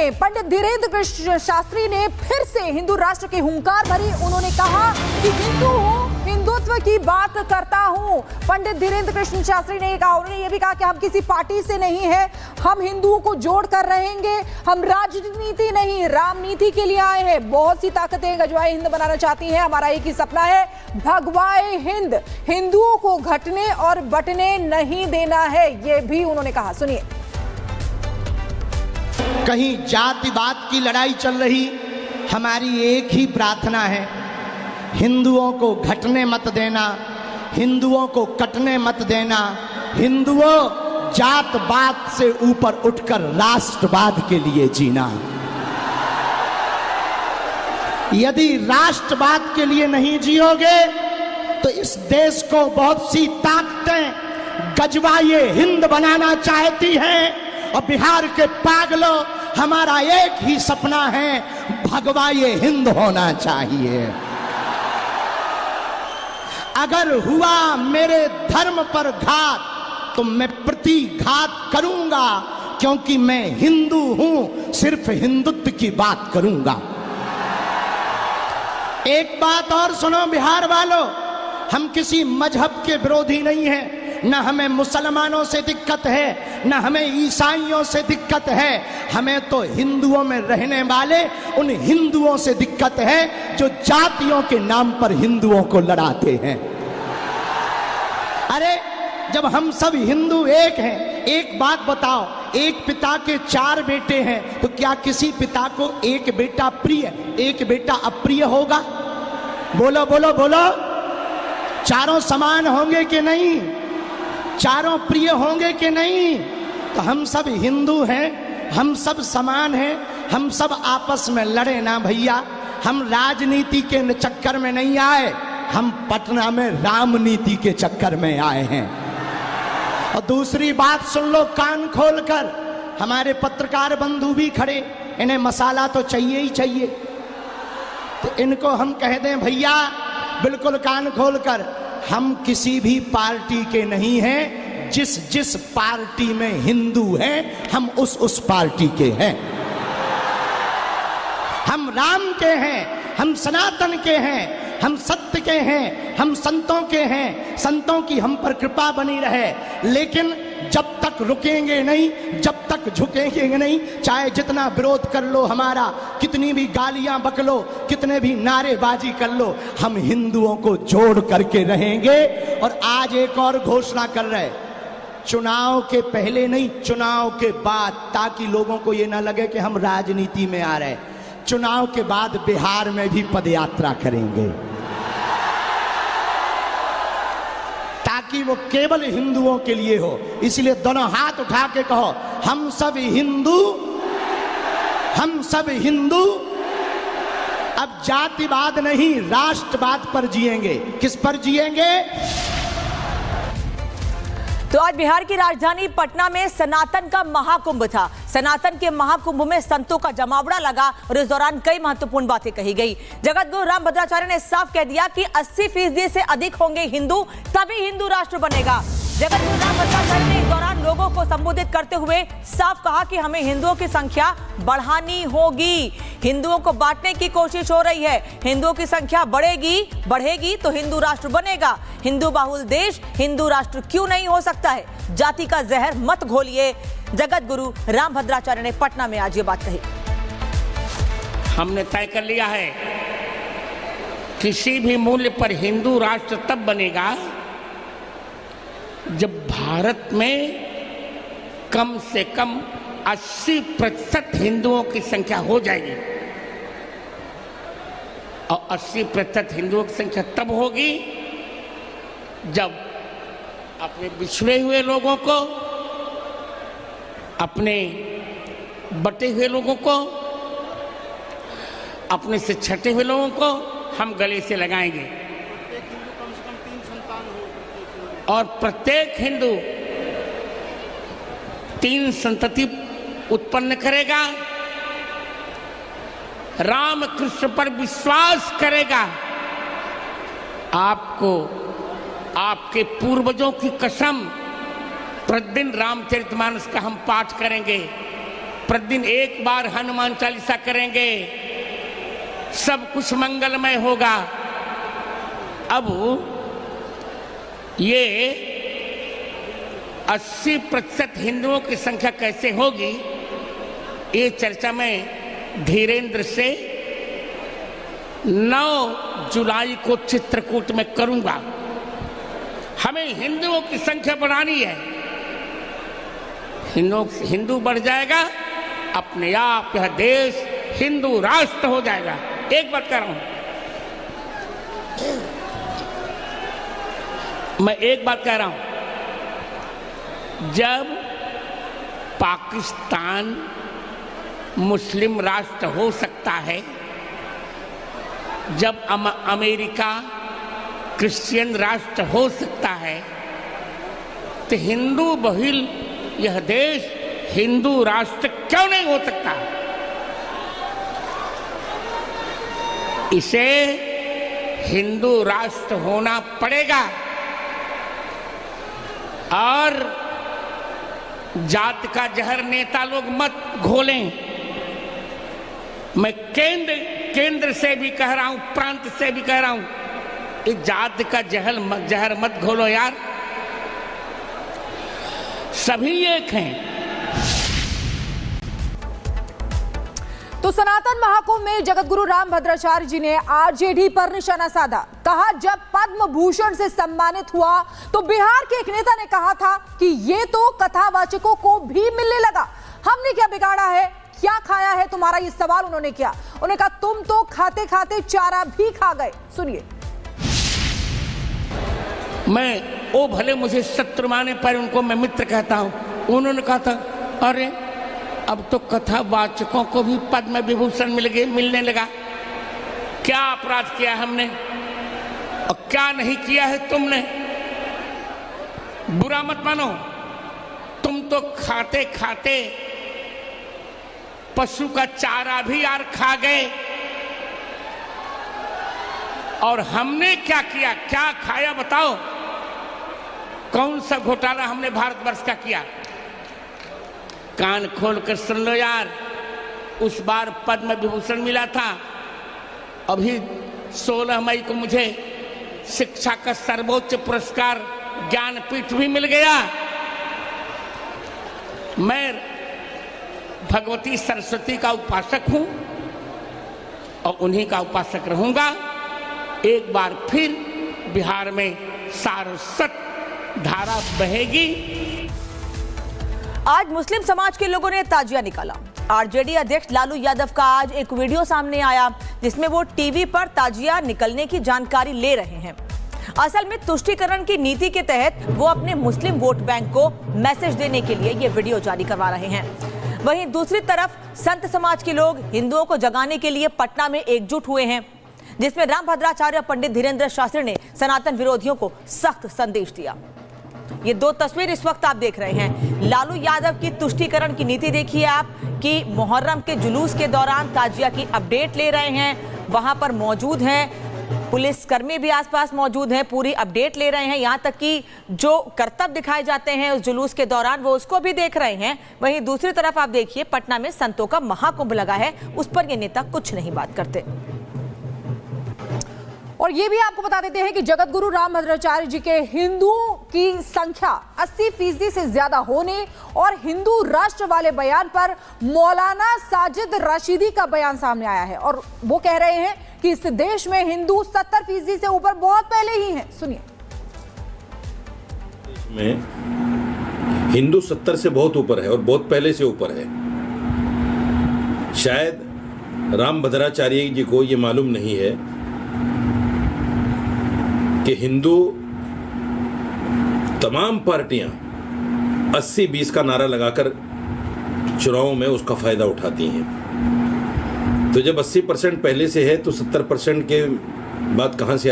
में पंडित धीरेन्द्र कृष्ण शास्त्री ने फिर से हिंदू राष्ट्र की हुंकार भरी। उन्होंने कहा कि हिंदू हूं, हिंदुत्व की बात करता हूं। पंडित धीरेन्द्र कृष्ण शास्त्री ने कहा, उन्होंने यह भी कहा कि हम किसी पार्टी से नहीं है, हम हिंदुओं को जोड़ कर रहेंगे, हम राजनीति नहीं रामनीति के लिए आए हैं। बहुत सी ताकतें गजवाए हिंद बनाना चाहती हैं, हमारा एक ही सपना है, भगवाए हिंद। हिंदुओं को घटने और बंटने नहीं देना है, यह भी उन्होंने कहा। सुनिए। कहीं जातिवाद की लड़ाई चल रही, हमारी एक ही प्रार्थना है, हिंदुओं को घटने मत देना, हिंदुओं को कटने मत देना। हिंदुओं, जातवाद से ऊपर उठकर राष्ट्रवाद के लिए जीना। यदि राष्ट्रवाद के लिए नहीं जियोगे तो इस देश को बहुत सी ताकतें गजवाए हिंद बनाना चाहती हैं। और बिहार के पागलों, हमारा एक ही सपना है, भगवाए हिंद होना चाहिए। अगर हुआ मेरे धर्म पर घात तो मैं प्रतिघात करूंगा, क्योंकि मैं हिंदू हूं, सिर्फ हिंदुत्व की बात करूंगा। एक बात और सुनो बिहार वालों, हम किसी मजहब के विरोधी नहीं हैं, न हमें मुसलमानों से दिक्कत है, न हमें ईसाइयों से दिक्कत है। हमें तो हिंदुओं में रहने वाले उन हिंदुओं से दिक्कत है जो जातियों के नाम पर हिंदुओं को लड़ाते हैं। अरे जब हम सब हिंदू एक हैं, एक बात बताओ, एक पिता के 4 बेटे हैं तो क्या किसी पिता को एक बेटा प्रिय, एक बेटा अप्रिय होगा? बोलो बोलो बोलो। चारों समान होंगे कि नहीं? चारों प्रिय होंगे कि नहीं? तो हम सब हिंदू हैं, हम सब समान हैं, हम सब आपस में लड़े ना भैया। हम राजनीति के चक्कर में नहीं आए, हम पटना में रामनीति के चक्कर में आए हैं। और दूसरी बात सुन लो कान खोलकर, हमारे पत्रकार बंधु भी खड़े, इन्हें मसाला तो चाहिए ही चाहिए। तो इनको हम कह दें भैया बिल्कुल कान खोलकर, हम किसी भी पार्टी के नहीं हैं, जिस जिस पार्टी में हिंदू हैं हम उस पार्टी के हैं। हम राम के हैं, हम सनातन के हैं, हम सत्य के हैं, हम संतों के हैं, संतों की हम पर कृपा बनी रहे। लेकिन जब तक रुकेंगे नहीं, जब तक झुकेंगे नहीं, चाहे जितना विरोध कर लो हमारा, कितनी भी गालियां बक लो, कितने भी नारेबाजी कर लो, हम हिंदुओं को जोड़ करके रहेंगे। और आज एक और घोषणा कर रहे, चुनाव के पहले नहीं, चुनाव के बाद, ताकि लोगों को ये ना लगे कि हम राजनीति में आ रहे। चुनाव के बाद बिहार में भी पदयात्रा करेंगे, ताकि वो केवल हिंदुओं के लिए हो। इसलिए दोनों हाथ उठा के कहो, हम सब हिंदू, हम सब हिंदू। अब जातिवाद नहीं, राष्ट्रवाद पर जिएंगे। किस पर जिएंगे? तो आज बिहार की राजधानी पटना में सनातन का महाकुंभ था। सनातन के महाकुंभ में संतों का जमावड़ा लगा और इस दौरान कई महत्वपूर्ण बातें कही गई। जगतगुरु रामभद्राचार्य ने साफ कह दिया कि 80% से अधिक होंगे हिंदू, तभी हिंदू राष्ट्र बनेगा। जगतगुरु रामभद्राचार्य ने इस दौरान लोगों को संबोधित करते हुए साफ कहा कि हमें हिंदुओं की संख्या बढ़ानी होगी। हिंदुओं को बांटने की कोशिश हो रही है। हिंदुओं की संख्या बढ़ेगी तो हिंदू राष्ट्र बनेगा। हिंदू बाहुल देश हिंदू राष्ट्र क्यों नहीं हो सकता है? जाति का जहर मत घोलिए। जगतगुरु रामभद्राचार्य ने पटना में आज ये बात कही। हमने तय कर लिया है, किसी भी मूल्य पर हिंदू राष्ट्र तब बनेगा जब भारत में कम से कम 80% हिंदुओं की संख्या हो जाएगी। और 80% हिंदुओं की संख्या तब होगी जब अपने बिछड़े हुए लोगों को, अपने बटे हुए लोगों को, अपने से छटे हुए लोगों को हम गले से लगाएंगे। और प्रत्येक हिंदू 3 संतति उत्पन्न करेगा, राम कृष्ण पर विश्वास करेगा। आपको आपके पूर्वजों की कसम, प्रतिदिन रामचरितमानस का हम पाठ करेंगे। प्रतिदिन एक बार हनुमान चालीसा करेंगे, सब कुछ मंगलमय होगा। अब ये 80% हिंदुओं की संख्या कैसे होगी, ये चर्चा मैं धीरेन्द्र से 9 जुलाई को चित्रकूट में करूंगा। हमें हिंदुओं की संख्या बढ़ानी है। हिंदू बढ़ जाएगा, अपने आप यह देश हिंदू राष्ट्र हो जाएगा। एक बात कह रहा हूं, मैं एक बात कह रहा हूं, जब पाकिस्तान मुस्लिम राष्ट्र हो सकता है, जब अमेरिका क्रिश्चियन राष्ट्र हो सकता है, तो हिंदू बहुल यह देश हिंदू राष्ट्र क्यों नहीं हो सकता? इसे हिंदू राष्ट्र होना पड़ेगा और जात का जहर नेता लोग मत घोलें। मैं केंद्र से भी कह रहा हूं, प्रांत से भी कह रहा हूं, इस जात का जहर मत घोलो यार। सभी एक हैं। तो सनातन महाकुंभ में जगतगुरु रामभद्राचार्य जी ने आरजेडी पर निशाना साधा। कहा जब पद्म भूषण से सम्मानित हुआ तो बिहार के एक नेता ने कहा था कि ये तो कथावाचकों को भी मिलने लगा। हमने क्या बिगाड़ा है, क्या खाया है तुम्हारा, ये सवाल उन्होंने किया। उन्होंने कहा तुम तो खाते खाते चारा भी खा गए। सुनिए। मैं ओ भले मुझे शत्रु माने पर उनको मैं मित्र कहता हूं। उन्होंने कहा था अरे अब तो कथावाचकों को भी पद्म विभूषण मिलने लगा। क्या अपराध किया हमने और क्या नहीं किया है तुमने? बुरा मत मानो, तुम तो खाते खाते पशु का चारा भी यार खा गए। और हमने क्या किया, क्या खाया बताओ? कौन सा घोटाला हमने भारतवर्ष का किया? कान खोल कर सुन लो यार। उस बार पद्म विभूषण मिला था, अभी 16 मई को मुझे शिक्षा का सर्वोच्च पुरस्कार ज्ञानपीठ भी मिल गया। मैं भगवती सरस्वती का उपासक हूं और उन्हीं का उपासक रहूंगा। एक बार फिर बिहार में सारस्वत धारा बहेगी। आज मुस्लिम समाज के लोगों ने ताजिया निकाला। आरजेडी अध्यक्ष लालू यादव का आज एक वीडियो सामने आया जिसमें वो टीवी पर ताजिया निकलने की जानकारी ले रहे हैं। असल में तुष्टीकरण की नीति के तहत वो अपने मुस्लिम वोट बैंक को मैसेज देने के लिए ये वीडियो जारी करवा रहे हैं। वहीं दूसरी तरफ संत समाज के लोग हिंदुओं को जगाने के लिए पटना में एकजुट हुए हैं, जिसमें रामभद्राचार्य और पंडित धीरेन्द्र शास्त्री ने सनातन विरोधियों को सख्त संदेश दिया। ये दो तस्वीर इस वक्त आप देख रहे हैं। लालू यादव की तुष्टीकरण की नीति देखिए आप कि मुहर्रम के जुलूस के दौरान ताजिया की अपडेट ले रहे हैं, वहां पर मौजूद हैं, पुलिसकर्मी भी आसपास मौजूद हैं, पूरी अपडेट ले रहे हैं। यहां तक कि जो करतब दिखाए जाते हैं उस जुलूस के दौरान वो उसको भी देख रहे हैं। वहीं दूसरी तरफ आप देखिए पटना में संतों का महाकुंभ लगा है, उस पर ये नेता कुछ नहीं बात करते। और ये भी आपको बता देते हैं कि जगतगुरु रामभद्राचार्य जी के हिंदुओं की संख्या 80% से ज्यादा होने और हिंदू राष्ट्र वाले बयान पर मौलाना साजिद राशिदी का बयान सामने आया है और वो कह रहे हैं कि इस देश में हिंदू 70% से ऊपर बहुत पहले ही हैं। सुनिए। में हिंदू 70 से बहुत ऊपर है और बहुत पहले से ऊपर है। शायद रामभद्राचार्य जी को ये मालूम नहीं है कि हिंदू तमाम पार्टियां 80-20 का नारा लगाकर चुनावों में उसका फायदा उठाती हैं। तो जब 80% पहले से है तो 70% के बाद कहां से